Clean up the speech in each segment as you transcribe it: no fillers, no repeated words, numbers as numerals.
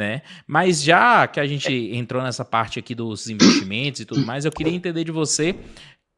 né? Mas já que a gente entrou nessa parte aqui dos investimentos e tudo mais, eu queria entender de você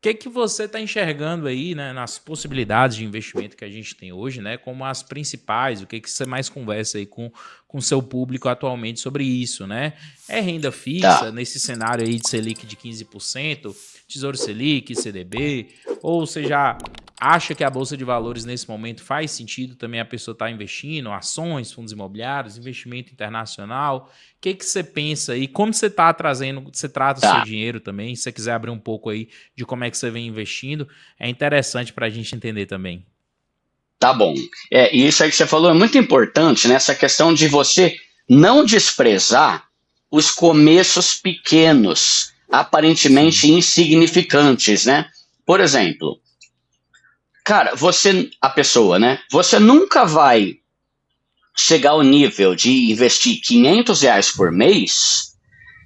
que você está enxergando aí, né, nas possibilidades de investimento que a gente tem hoje, né, como as principais, o que você mais conversa aí com o seu público atualmente sobre isso, né? É renda fixa, Tá. nesse cenário aí de Selic de 15%, Tesouro Selic, CDB, ou você já acha que a Bolsa de Valores nesse momento faz sentido também a pessoa estar investindo, ações, fundos imobiliários, investimento internacional? O que você pensa aí? Como você está trazendo, você trata o seu Tá. dinheiro também? Se você quiser abrir um pouco aí de como é que você vem investindo, é interessante para a gente entender também. Tá bom. E isso aí que você falou é muito importante, né? Essa questão de você não desprezar os começos pequenos, Sim. aparentemente insignificantes, né? Por exemplo, cara, a pessoa, né? Você nunca vai chegar ao nível de investir R$ 500 por mês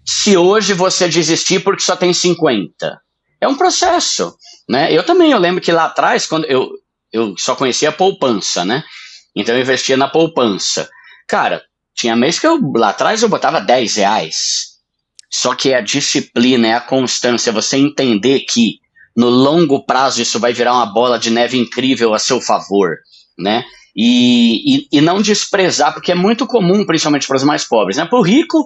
se hoje você desistir porque só tem 50. É um processo, né? Eu lembro que lá atrás, quando eu só conhecia a poupança, né? Então eu investia na poupança. Cara, tinha mês que lá atrás eu botava R$ 10. Só que é a disciplina, é a constância, você entender que no longo prazo isso vai virar uma bola de neve incrível a seu favor, né? E não desprezar, porque é muito comum, principalmente para os mais pobres, né? Para o rico,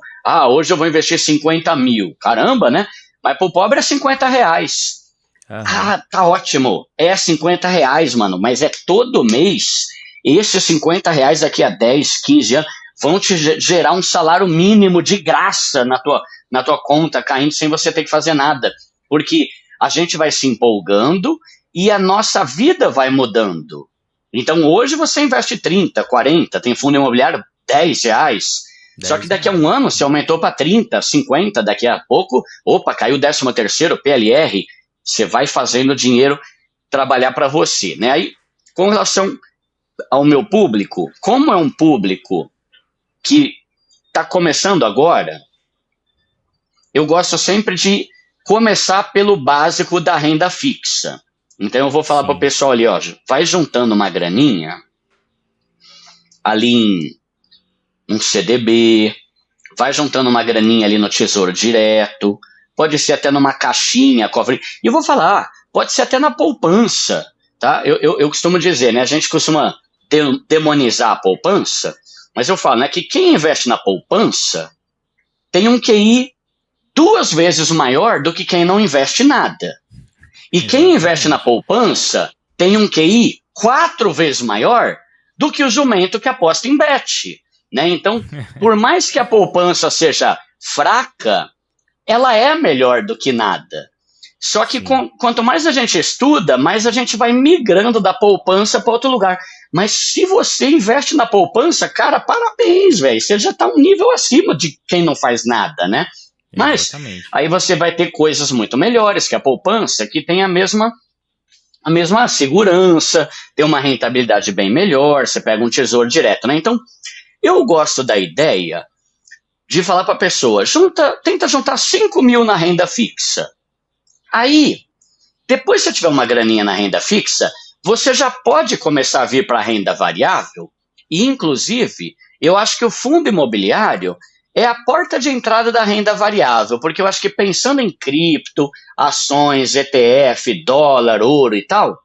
hoje eu vou investir 50 mil, caramba, né? Mas para o pobre é R$ 50. Aham. Tá ótimo, é R$ 50, mano, mas é todo mês. Esses R$ 50 daqui a 10, 15 anos vão te gerar um salário mínimo de graça na tua conta, caindo sem você ter que fazer nada. Porque a gente vai se empolgando e a nossa vida vai mudando. Então hoje você investe 30, 40, tem fundo imobiliário R$ 10. Só que daqui a R$ 10. um ano você aumentou para 30, 50, daqui a pouco, opa, caiu o 13º PLR, você vai fazendo o dinheiro trabalhar para você, né? Aí, com relação ao meu público, como é um público que está começando agora, eu gosto sempre de começar pelo básico da renda fixa. Então eu vou falar para o Sim. pessoal ali, ó, vai juntando uma graninha ali em um CDB, vai juntando uma graninha ali no Tesouro Direto, pode ser até numa caixinha, cofre. E eu vou falar, pode ser até na poupança, tá? Eu costumo dizer, né? A gente costuma demonizar a poupança, mas eu falo, né, que quem investe na poupança tem um QI 2 vezes maior do que quem não investe nada. E quem investe na Exatamente. poupança tem um QI 4 vezes maior do que o jumento que aposta em bet. Né? Então, por mais que a poupança seja fraca, ela é melhor do que nada. Só que Sim. quanto mais a gente estuda, mais a gente vai migrando da poupança para outro lugar. Mas se você investe na poupança, cara, parabéns, velho. Você já está um nível acima de quem não faz nada, né? Mas Exatamente. aí você vai ter coisas muito melhores que a poupança, que tem a mesma segurança, tem uma rentabilidade bem melhor, você pega um tesouro direto, né? Então, eu gosto da ideia de falar para a pessoa, tenta juntar 5 mil na renda fixa. Aí, depois que você tiver uma graninha na renda fixa, você já pode começar a vir para a renda variável. E, inclusive, eu acho que o fundo imobiliário é a porta de entrada da renda variável, porque eu acho que pensando em cripto, ações, ETF, dólar, ouro e tal,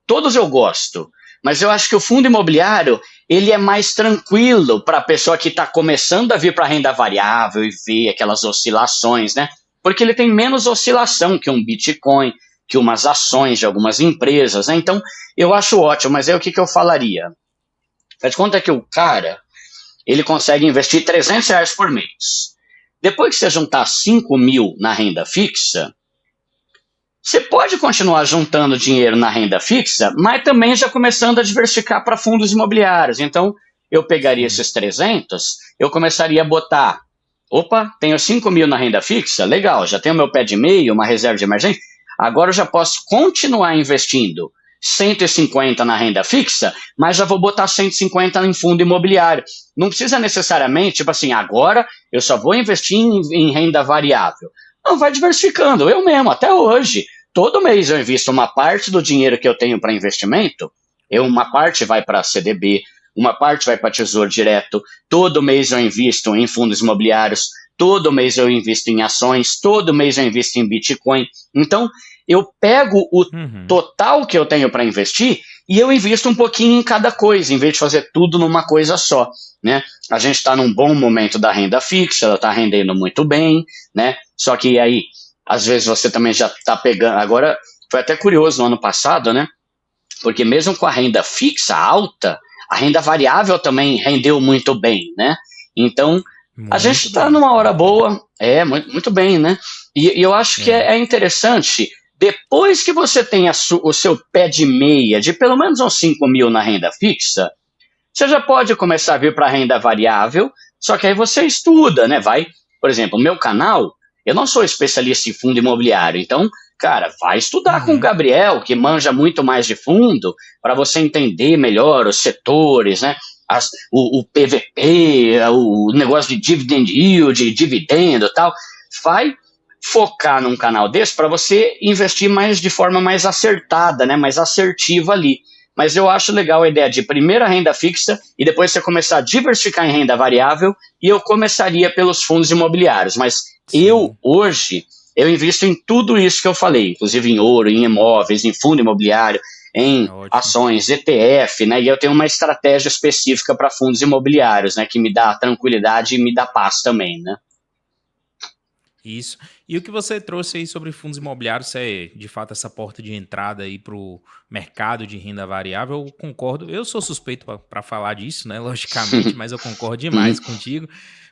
todos eu gosto. Mas eu acho que o fundo imobiliário ele é mais tranquilo para a pessoa que está começando a vir para a renda variável e ver aquelas oscilações, né? Porque ele tem menos oscilação que um Bitcoin, que umas ações de algumas empresas, né? Então, eu acho ótimo, mas aí o que eu falaria? Faz de conta que o cara, ele consegue investir R$ 300 por mês. Depois que você juntar 5 mil na renda fixa, você pode continuar juntando dinheiro na renda fixa, mas também já começando a diversificar para fundos imobiliários. Então, eu pegaria Sim. esses 300, eu começaria a botar, opa, tenho 5 mil na renda fixa, legal, já tenho meu pé de meio, uma reserva de emergência, agora eu já posso continuar investindo 150 na renda fixa, mas já vou botar 150 em fundo imobiliário. Não precisa necessariamente, tipo assim, agora eu só vou investir em renda variável. Não, vai diversificando. Eu mesmo, até hoje, todo mês eu invisto uma parte do dinheiro que eu tenho para investimento, uma parte vai para CDB, uma parte vai para Tesouro Direto, todo mês eu invisto em fundos imobiliários, todo mês eu invisto em ações, todo mês eu invisto em Bitcoin. Então, eu pego o total que eu tenho para investir e eu invisto um pouquinho em cada coisa, em vez de fazer tudo numa coisa só, né? A gente está num bom momento da renda fixa, ela está rendendo muito bem, né? Só que aí, às vezes você também já está pegando... Agora, foi até curioso no ano passado, né? Porque mesmo com a renda fixa alta, a renda variável também rendeu muito bem, né? Então, a gente está numa hora boa, muito bem, né? E eu acho que é interessante, depois que você tem o seu pé de meia de pelo menos uns 5 mil na renda fixa, você já pode começar a vir para a renda variável, só que aí você estuda, né? Por exemplo, o meu canal, eu não sou especialista em fundo imobiliário, então, cara, vai estudar com o Gabriel, que manja muito mais de fundo, para você entender melhor os setores, né? O PVP, o negócio de dividend yield, dividendo e tal. Vai focar num canal desse para você investir de forma mais acertada, né? Mais assertiva ali. Mas eu acho legal a ideia de primeira renda fixa e depois você começar a diversificar em renda variável, e eu começaria pelos fundos imobiliários. Mas hoje, eu invisto em tudo isso que eu falei, inclusive em ouro, em imóveis, em fundo imobiliário, em ações, ETF, né? E eu tenho uma estratégia específica para fundos imobiliários, né? Que me dá tranquilidade e me dá paz também, né? Isso. E o que você trouxe aí sobre fundos imobiliários é, de fato, essa porta de entrada aí para o mercado de renda variável, eu concordo. Eu sou suspeito para falar disso, né? Logicamente, mas eu concordo demais contigo.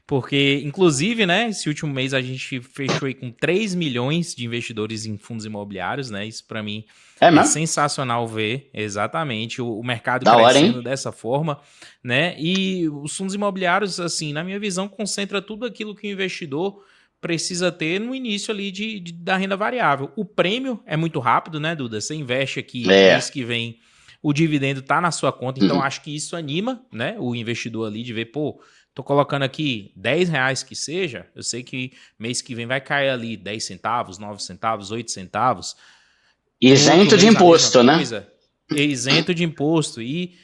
Porque, inclusive, né, esse último mês a gente fechou aí com 3 milhões de investidores em fundos imobiliários, né? Isso para mim é sensacional ver, exatamente, o mercado crescendo dessa forma, né? E os fundos imobiliários, assim, na minha visão, concentra tudo aquilo que o investidor precisa ter no início ali da renda variável. O prêmio é muito rápido, né, Duda? Você investe aqui, mês que vem, o dividendo tá na sua conta, então acho que isso anima, né, o investidor ali de ver, pô, tô colocando aqui R$10 que seja, eu sei que mês que vem vai cair ali 10 centavos, 9 centavos, 8 centavos. Isento de imposto, né? Isento de imposto. E,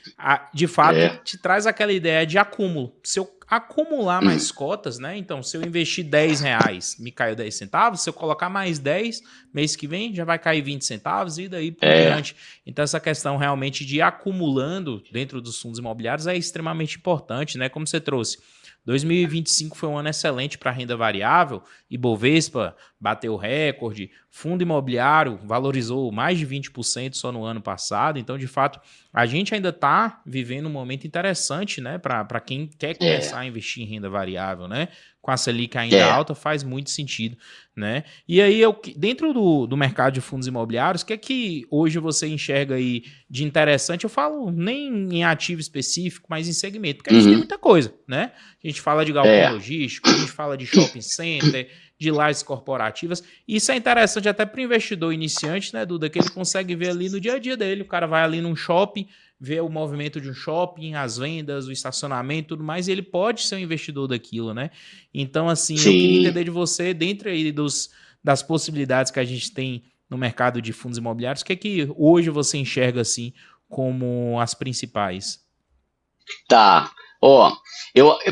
de fato, te traz aquela ideia de acúmulo. Se eu acumular mais cotas, né? Então, se eu investir R$10, me caiu 10 centavos. Se eu colocar mais 10, mês que vem já vai cair 20 centavos e daí por diante. Então, essa questão realmente de ir acumulando dentro dos fundos imobiliários é extremamente importante, né? Como você trouxe. 2025 foi um ano excelente para renda variável, Ibovespa bateu recorde, fundo imobiliário valorizou mais de 20% só no ano passado, então de fato a gente ainda está vivendo um momento interessante, né, para quem quer começar a investir em renda variável, né, com a Selic ainda alta faz muito sentido, né, e aí dentro do mercado de fundos imobiliários, o que é que hoje você enxerga aí de interessante? Eu falo nem em ativo específico, mas em segmento, porque a gente tem muita coisa, né, a gente fala de galpão logístico, a gente fala de shopping center, de lajes corporativas. Isso é interessante até para o investidor iniciante, né, Duda? Que ele consegue ver ali no dia a dia dele. O cara vai ali num shopping, vê o movimento de um shopping, as vendas, o estacionamento e tudo mais, e ele pode ser um investidor daquilo, né? Então, assim, eu queria entender de você, dentro aí das possibilidades que a gente tem no mercado de fundos imobiliários, o que é que hoje você enxerga, assim, como as principais? Tá.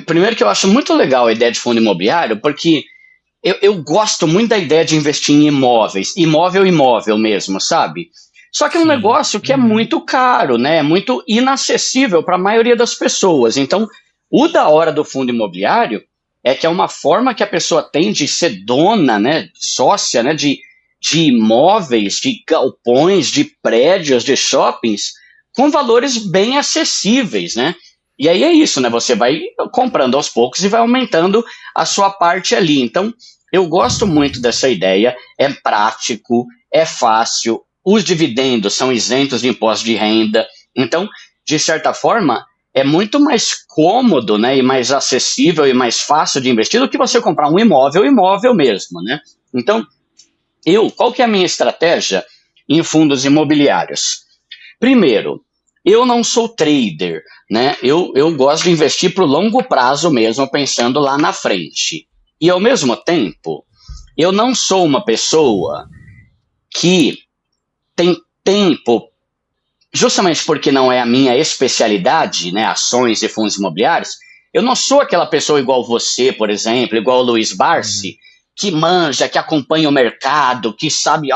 Primeiro que eu acho muito legal a ideia de fundo imobiliário, porque eu gosto muito da ideia de investir em imóveis, imóvel mesmo, sabe? Só que é um negócio que é muito caro, né? É muito inacessível para a maioria das pessoas. Então, o da hora do fundo imobiliário é que é uma forma que a pessoa tem de ser dona, né? Sócia, né? De imóveis, de galpões, de prédios, de shoppings, com valores bem acessíveis, né? E aí é isso, né? Você vai comprando aos poucos e vai aumentando a sua parte ali. Então, eu gosto muito dessa ideia, é prático, é fácil, os dividendos são isentos de imposto de renda. Então, de certa forma, é muito mais cômodo, né? E mais acessível e mais fácil de investir do que você comprar um imóvel mesmo, né? Então, qual que é a minha estratégia em fundos imobiliários? Primeiro, eu não sou trader, né? Eu gosto de investir para o longo prazo mesmo, pensando lá na frente. E, ao mesmo tempo, eu não sou uma pessoa que tem tempo justamente porque não é a minha especialidade, né, ações e fundos imobiliários, eu não sou aquela pessoa igual você, por exemplo, igual o Luiz Uhum. Barsi, que manja, que acompanha o mercado, que sabe,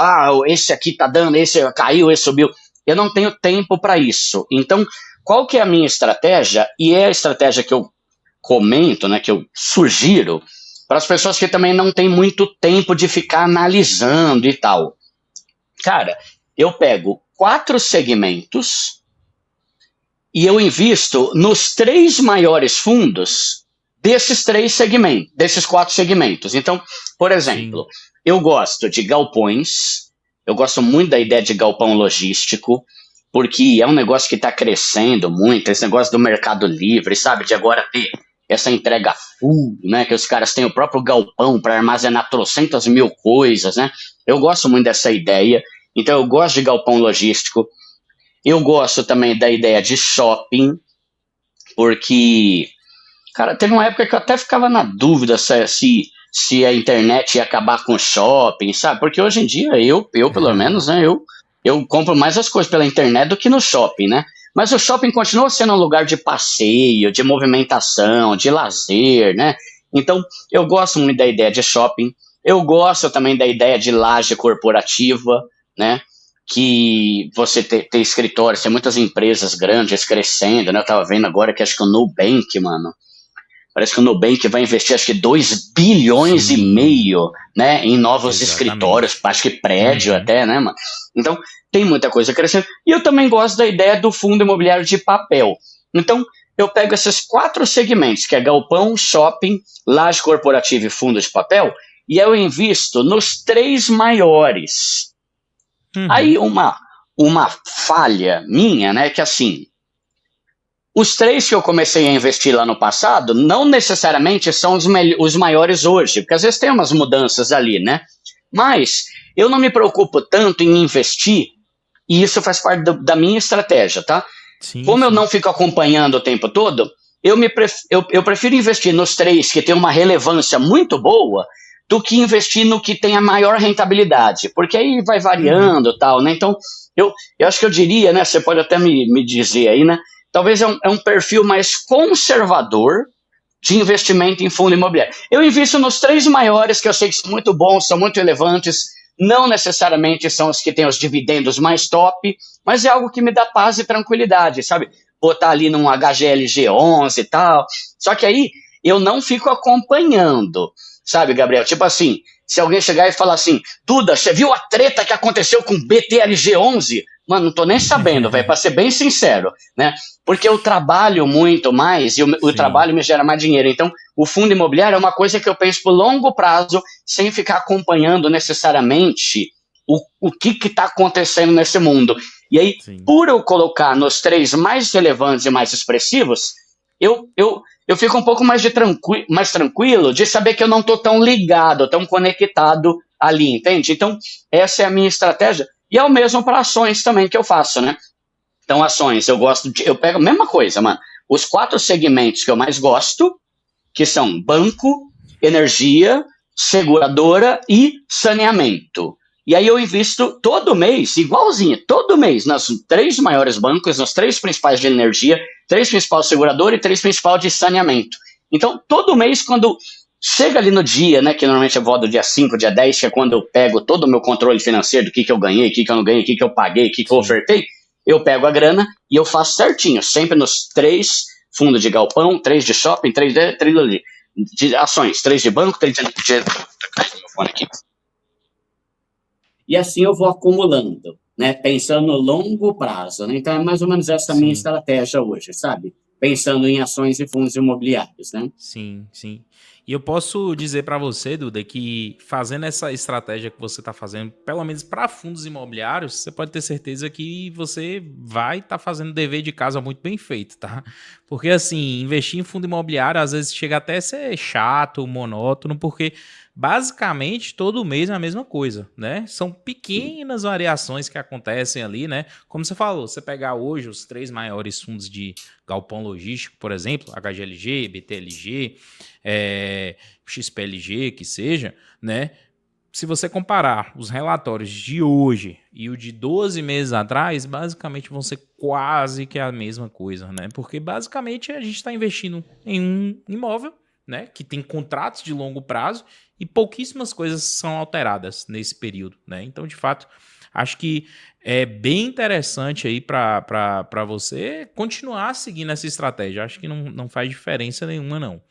esse aqui tá dando, esse caiu, esse subiu. Eu não tenho tempo para isso. Então, qual que é a minha estratégia? E é a estratégia que eu comento, né, que eu sugiro para as pessoas que também não têm muito tempo de ficar analisando e tal. Cara, eu pego 4 segmentos e eu invisto nos 3 maiores fundos desses 3 segmentos, desses 4 segmentos. Então, por Sim. exemplo, eu gosto de galpões, eu gosto muito da ideia de galpão logístico, porque é um negócio que está crescendo muito, esse negócio do Mercado Livre, sabe? De agora ter essa entrega full, né? Que os caras têm o próprio galpão para armazenar trocentas mil coisas, né? Eu gosto muito dessa ideia. Então, eu gosto de galpão logístico. Eu gosto também da ideia de shopping, porque, cara, teve uma época que eu até ficava na dúvida se a internet ia acabar com o shopping, sabe? Porque hoje em dia, eu pelo menos, né, eu compro mais as coisas pela internet do que no shopping, né? Mas o shopping continua sendo um lugar de passeio, de movimentação, de lazer, né? Então, eu gosto muito da ideia de shopping. Eu gosto também da ideia de laje corporativa, né? Que você ter escritórios, tem muitas empresas grandes crescendo, né? Eu tava vendo agora que acho que o Nubank, mano, parece que o Nubank vai investir acho que 2,5 bilhões, Sim, né, em novos escritórios, exatamente. acho que prédio Uhum. até, né, mano? Então, tem muita coisa crescendo. E eu também gosto da ideia do fundo imobiliário de papel. Então, eu pego esses 4 segmentos, que é galpão, shopping, laje corporativa e fundo de papel, e eu invisto nos 3 maiores. Aí Uhum. uma falha minha, né, que assim, os 3 que eu comecei a investir lá no passado não necessariamente são os maiores hoje, porque às vezes tem umas mudanças ali, né? Mas eu não me preocupo tanto em investir, e isso faz parte da minha estratégia, tá? Sim, Como eu sim. não fico acompanhando o tempo todo, eu prefiro investir nos 3 que tem uma relevância muito boa do que investir no que tem a maior rentabilidade, porque aí vai Uhum. variando e tal, né? Então, eu acho que eu diria, né? Você pode até me dizer aí, né? Talvez é um perfil mais conservador de investimento em fundo imobiliário. Eu invisto nos 3 maiores, que eu sei que são muito bons, são muito relevantes, não necessariamente são os que têm os dividendos mais top, mas é algo que me dá paz e tranquilidade, sabe? Botar ali num HGLG 11 e tal. Só que aí eu não fico acompanhando, sabe, Gabriel? Tipo assim, se alguém chegar e falar assim, Duda, você viu a treta que aconteceu com o BTLG 11? Mano, não tô nem sabendo, velho, pra ser bem sincero, né? Porque eu trabalho muito mais e o Sim, trabalho me gera mais dinheiro. Então, o fundo imobiliário é uma coisa que eu penso por longo prazo, sem ficar acompanhando necessariamente o que está acontecendo nesse mundo. E aí, sim. por eu colocar nos 3 mais relevantes e mais expressivos, eu fico um pouco mais tranquilo de saber que eu não estou tão ligado, tão conectado ali, entende? Então, essa é a minha estratégia. E é o mesmo para ações também que eu faço, né? Então, ações, eu pego a mesma coisa, mano. Os 4 segmentos que eu mais gosto, que são banco, energia, seguradora e saneamento. E aí eu invisto todo mês, igualzinho, todo mês, nos 3 maiores bancos, nos 3 principais de energia, 3 principais de seguradora e 3 principais de saneamento. Então, todo mês, quando chega ali no dia, né, que normalmente eu vou do dia 5, dia 10, que é quando eu pego todo o meu controle financeiro do que eu ganhei, o que eu não ganhei, o que eu paguei, o que eu Sim. ofertei, eu pego a grana e eu faço certinho, sempre nos 3 fundos de galpão, 3 de shopping, 3 de ações, 3 de banco, 3 de fone aqui. E assim eu vou acumulando, né? Pensando no longo prazo, né? Então é mais ou menos essa minha Sim. estratégia hoje, sabe? Pensando em ações e fundos imobiliários, né? Sim, sim. E eu posso dizer para você, Duda, que fazendo essa estratégia que você está fazendo, pelo menos para fundos imobiliários, você pode ter certeza que você vai estar fazendo o dever de casa muito bem feito, tá? Porque assim, investir em fundo imobiliário às vezes chega até a ser chato, monótono, porque basicamente todo mês é a mesma coisa, né? São Sim. pequenas variações que acontecem ali, né? Como você falou, você pegar hoje os 3 maiores fundos de galpão logístico, por exemplo, HGLG, BTLG, XPLG, que seja, né? se você comparar os relatórios de hoje e o de 12 meses atrás, basicamente vão ser quase que a mesma coisa, né? Porque basicamente a gente está investindo em um imóvel, né, que tem contratos de longo prazo e pouquíssimas coisas são alteradas nesse período, né? Então, de fato, acho que é bem interessante aí para você continuar seguindo essa estratégia. Acho que não faz diferença nenhuma, não.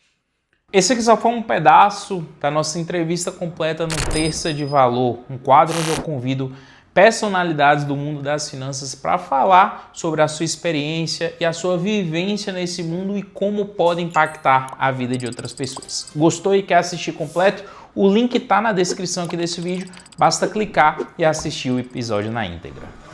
Esse aqui só foi um pedaço da nossa entrevista completa no Terça de Valor, um quadro onde eu convido personalidades do mundo das finanças para falar sobre a sua experiência e a sua vivência nesse mundo e como pode impactar a vida de outras pessoas. Gostou e quer assistir completo? O link está na descrição aqui desse vídeo, basta clicar e assistir o episódio na íntegra.